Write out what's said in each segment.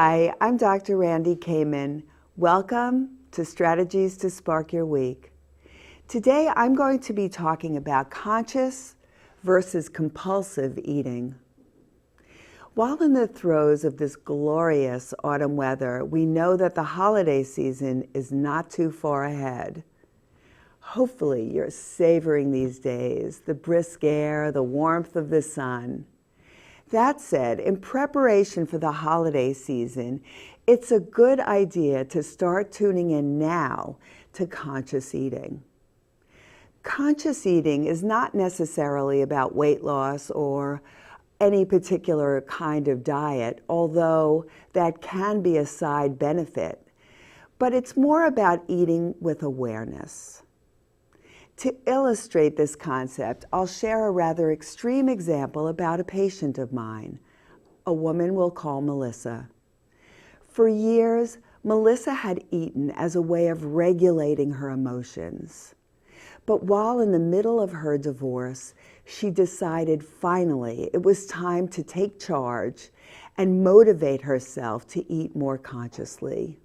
Hi, I'm Dr. Randy Kamen. Welcome to Strategies to Spark Your Week. Today I'm going to be talking about conscious versus compulsive eating. While in the throes of this glorious autumn weather, we know that the holiday season is not too far ahead. Hopefully you're savoring these days, the brisk air, the warmth of the sun. That said, in preparation for the holiday season, it's a good idea to start tuning in now to conscious eating. Conscious eating is not necessarily about weight loss or any particular kind of diet, although that can be a side benefit, but it's more about eating with awareness. To illustrate this concept, I'll share a rather extreme example about a patient of mine, a woman we'll call Melissa. For years, Melissa had eaten as a way of regulating her emotions. But while in the middle of her divorce, she decided finally it was time to take charge and motivate herself to eat more consciously.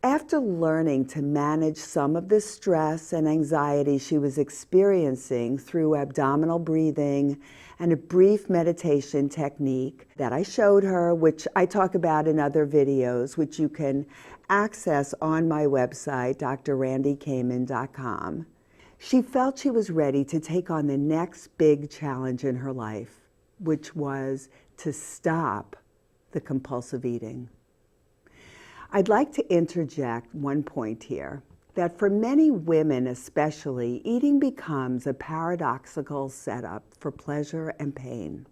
After learning to manage some of the stress and anxiety she was experiencing through abdominal breathing and a brief meditation technique that I showed her, which I talk about in other videos, which you can access on my website, drrandykamen.com, she felt she was ready to take on the next big challenge in her life, which was to stop the compulsive eating. I'd like to interject one point here, that for many women especially, eating becomes a paradoxical setup for pleasure and pain.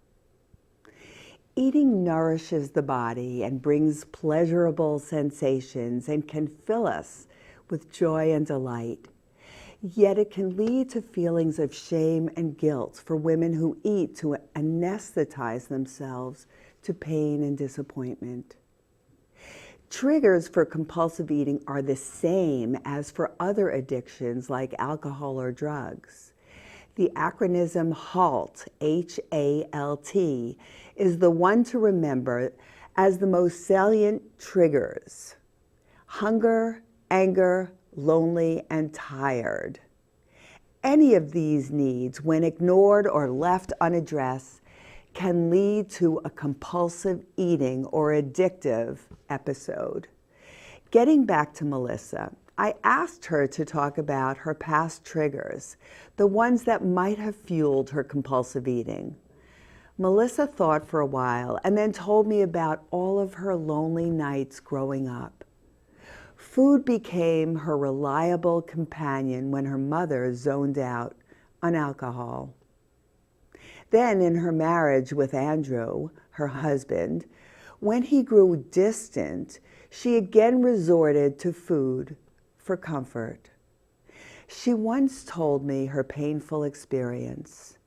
Eating nourishes the body and brings pleasurable sensations and can fill us with joy and delight. Yet it can lead to feelings of shame and guilt for women who eat to anesthetize themselves to pain and disappointment. Triggers for compulsive eating are the same as for other addictions like alcohol or drugs. The acronym HALT, H-A-L-T, is the one to remember as the most salient triggers: hunger, anger, lonely, and tired. Any of these needs, when ignored or left unaddressed, can lead to a compulsive eating or addictive episode. Getting back to Melissa, I asked her to talk about her past triggers, the ones that might have fueled her compulsive eating. Melissa thought for a while and then told me about all of her lonely nights growing up. Food became her reliable companion when her mother zoned out on alcohol. Then in her marriage with Andrew, her husband, when he grew distant, she again resorted to food for comfort. She once told me her painful experience.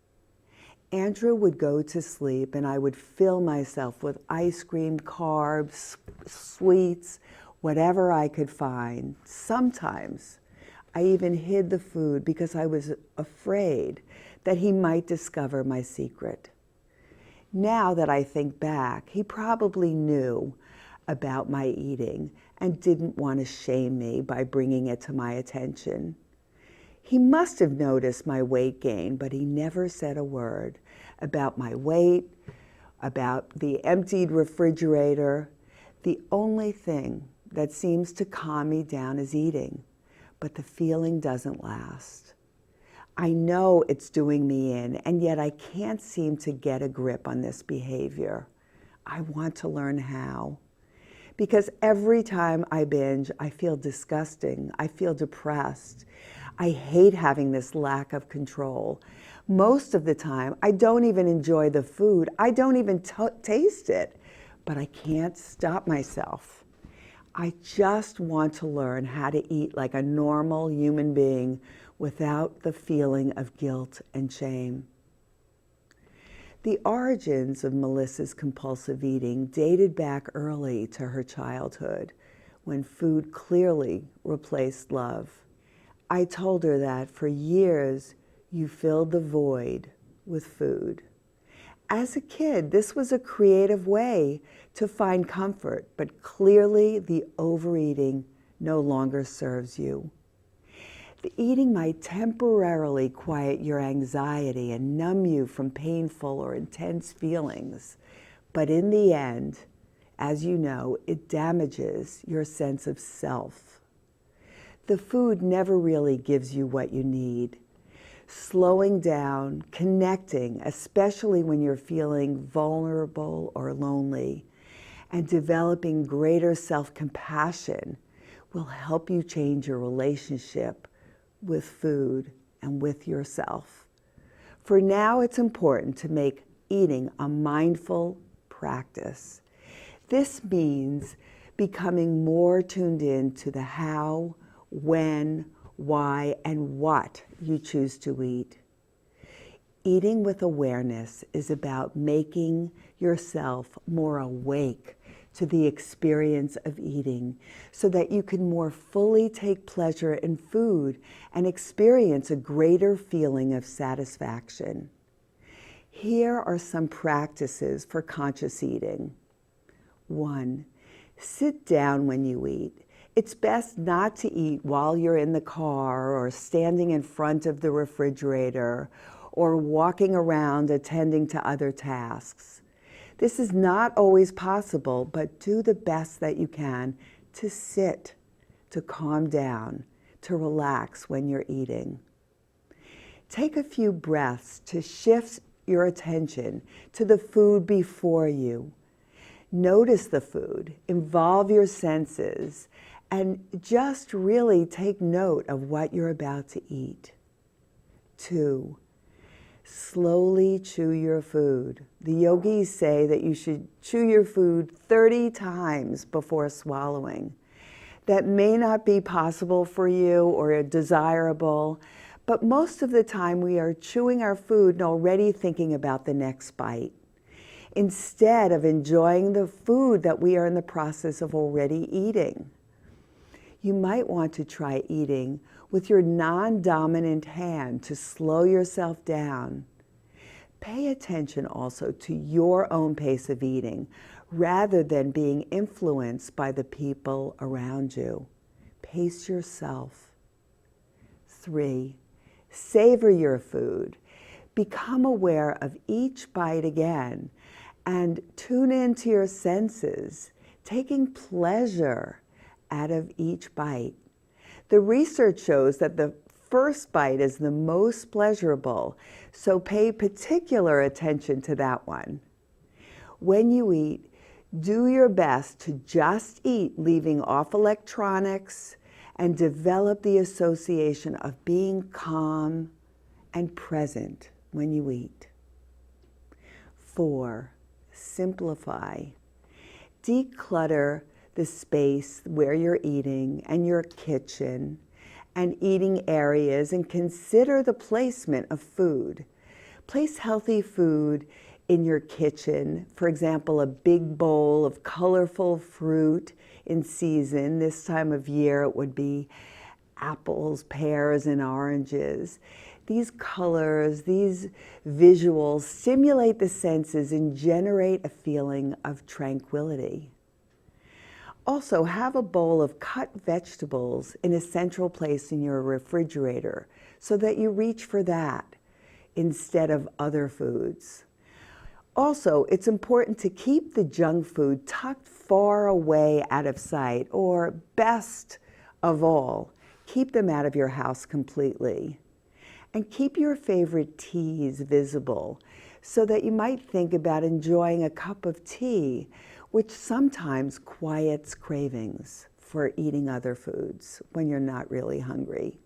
Andrew would go to sleep and I would fill myself with ice cream, carbs, sweets, whatever I could find. Sometimes I even hid the food because I was afraid that he might discover my secret. Now that I think back, he probably knew about my eating and didn't want to shame me by bringing it to my attention. He must have noticed my weight gain, but he never said a word about my weight, about the emptied refrigerator. The only thing that seems to calm me down is eating, but the feeling doesn't last. I know it's doing me in, and yet I can't seem to get a grip on this behavior. I want to learn how. Because every time I binge, I feel disgusting. I feel depressed. I hate having this lack of control. Most of the time, I don't even enjoy the food. I don't even taste it, but I can't stop myself. I just want to learn how to eat like a normal human being without the feeling of guilt and shame. The origins of Melissa's compulsive eating dated back early to her childhood, when food clearly replaced love. I told her that for years you filled the void with food. As a kid, this was a creative way to find comfort, but clearly the overeating no longer serves you. The eating might temporarily quiet your anxiety and numb you from painful or intense feelings, but in the end, as you know, it damages your sense of self. The food never really gives you what you need. Slowing down, connecting, especially when you're feeling vulnerable or lonely, and developing greater self-compassion will help you change your relationship with food and with yourself. For now, it's important to make eating a mindful practice. This means becoming more tuned in to the how, when, why, and what you choose to eat. Eating with awareness is about making yourself more awake to the experience of eating so that you can more fully take pleasure in food and experience a greater feeling of satisfaction. Here are some practices for conscious eating. 1. Sit down when you eat. It's best not to eat while you're in the car or standing in front of the refrigerator or walking around attending to other tasks. This is not always possible, but do the best that you can to sit, to calm down, to relax when you're eating. Take a few breaths to shift your attention to the food before you. Notice the food, involve your senses, and just really take note of what you're about to eat. 2. Slowly chew your food. The yogis say that you should chew your food 30 times before swallowing. That may not be possible for you or desirable, but most of the time we are chewing our food and already thinking about the next bite, instead of enjoying the food that we are in the process of already eating. You might want to try eating with your non-dominant hand to slow yourself down. Pay attention also to your own pace of eating rather than being influenced by the people around you. Pace yourself. 3. Savor your food. Become aware of each bite again and tune into your senses, taking pleasure out of each bite. The research shows that the first bite is the most pleasurable, so pay particular attention to that one. When you eat, do your best to just eat, leaving off electronics, and develop the association of being calm and present when you eat. 4. Simplify. Declutter the space where you're eating and your kitchen and eating areas, and consider the placement of food. Place healthy food in your kitchen. For example, a big bowl of colorful fruit in season. This time of year it would be apples, pears, and oranges. These colors, these visuals stimulate the senses and generate a feeling of tranquility. Also, have a bowl of cut vegetables in a central place in your refrigerator so that you reach for that instead of other foods. Also, it's important to keep the junk food tucked far away out of sight, or best of all, keep them out of your house completely. And keep your favorite teas visible so that you might think about enjoying a cup of tea, which sometimes quiets cravings for eating other foods when you're not really hungry.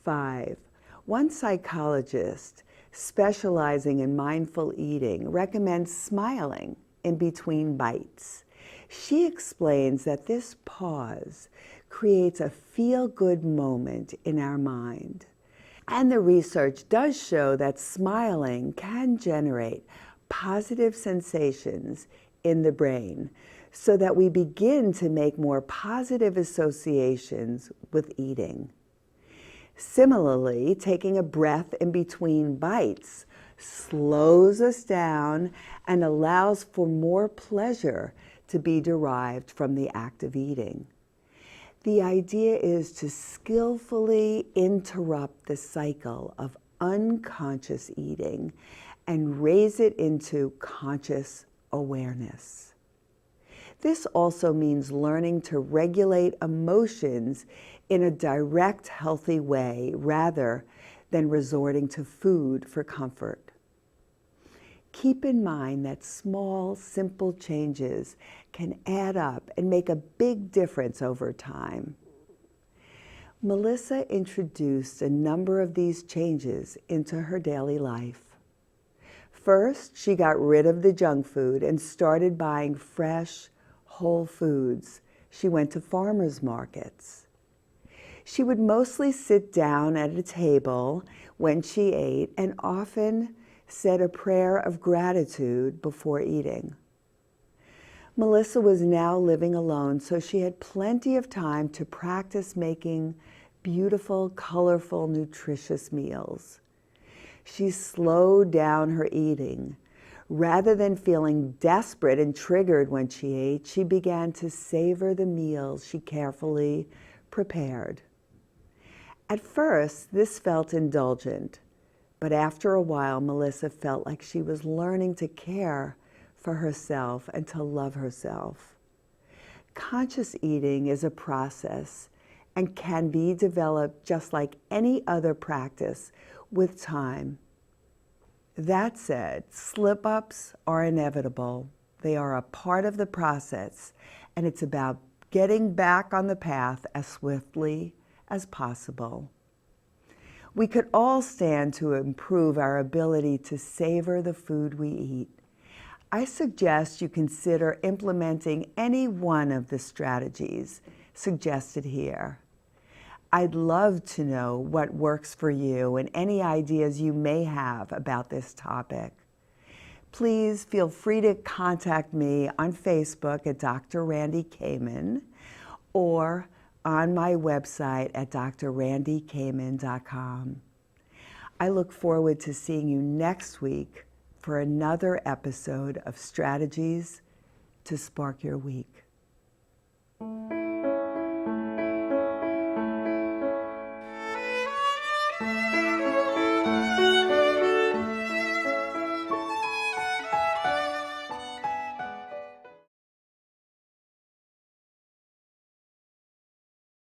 5. One psychologist specializing in mindful eating recommends smiling in between bites. She explains that this pause creates a feel-good moment in our mind. And the research does show that smiling can generate positive sensations in the brain so that we begin to make more positive associations with eating. Similarly, taking a breath in between bites slows us down, and allows for more pleasure to be derived from the act of eating. The idea is to skillfully interrupt the cycle of unconscious eating and raise it into conscious awareness. This also means learning to regulate emotions in a direct, healthy way rather than resorting to food for comfort. Keep in mind that small, simple changes can add up and make a big difference over time. Melissa introduced a number of these changes into her daily life. First, she got rid of the junk food and started buying fresh, whole foods. She went to farmers markets. She would mostly sit down at a table when she ate and often said a prayer of gratitude before eating. Melissa was now living alone, so she had plenty of time to practice making beautiful, colorful, nutritious meals. She slowed down her eating. Rather than feeling desperate and triggered when she ate, she began to savor the meals she carefully prepared. At first, this felt indulgent, but after a while, Melissa felt like she was learning to care for herself and to love herself. Conscious eating is a process and can be developed just like any other practice with time. That said, slip-ups are inevitable. They are a part of the process, and it's about getting back on the path as swiftly as possible. We could all stand to improve our ability to savor the food we eat. I suggest you consider implementing any one of the strategies suggested here. I'd love to know what works for you and any ideas you may have about this topic. Please feel free to contact me on Facebook at Dr. Randy Kamen or on my website at drrandykamen.com. I look forward to seeing you next week for another episode of Strategies to Spark Your Week.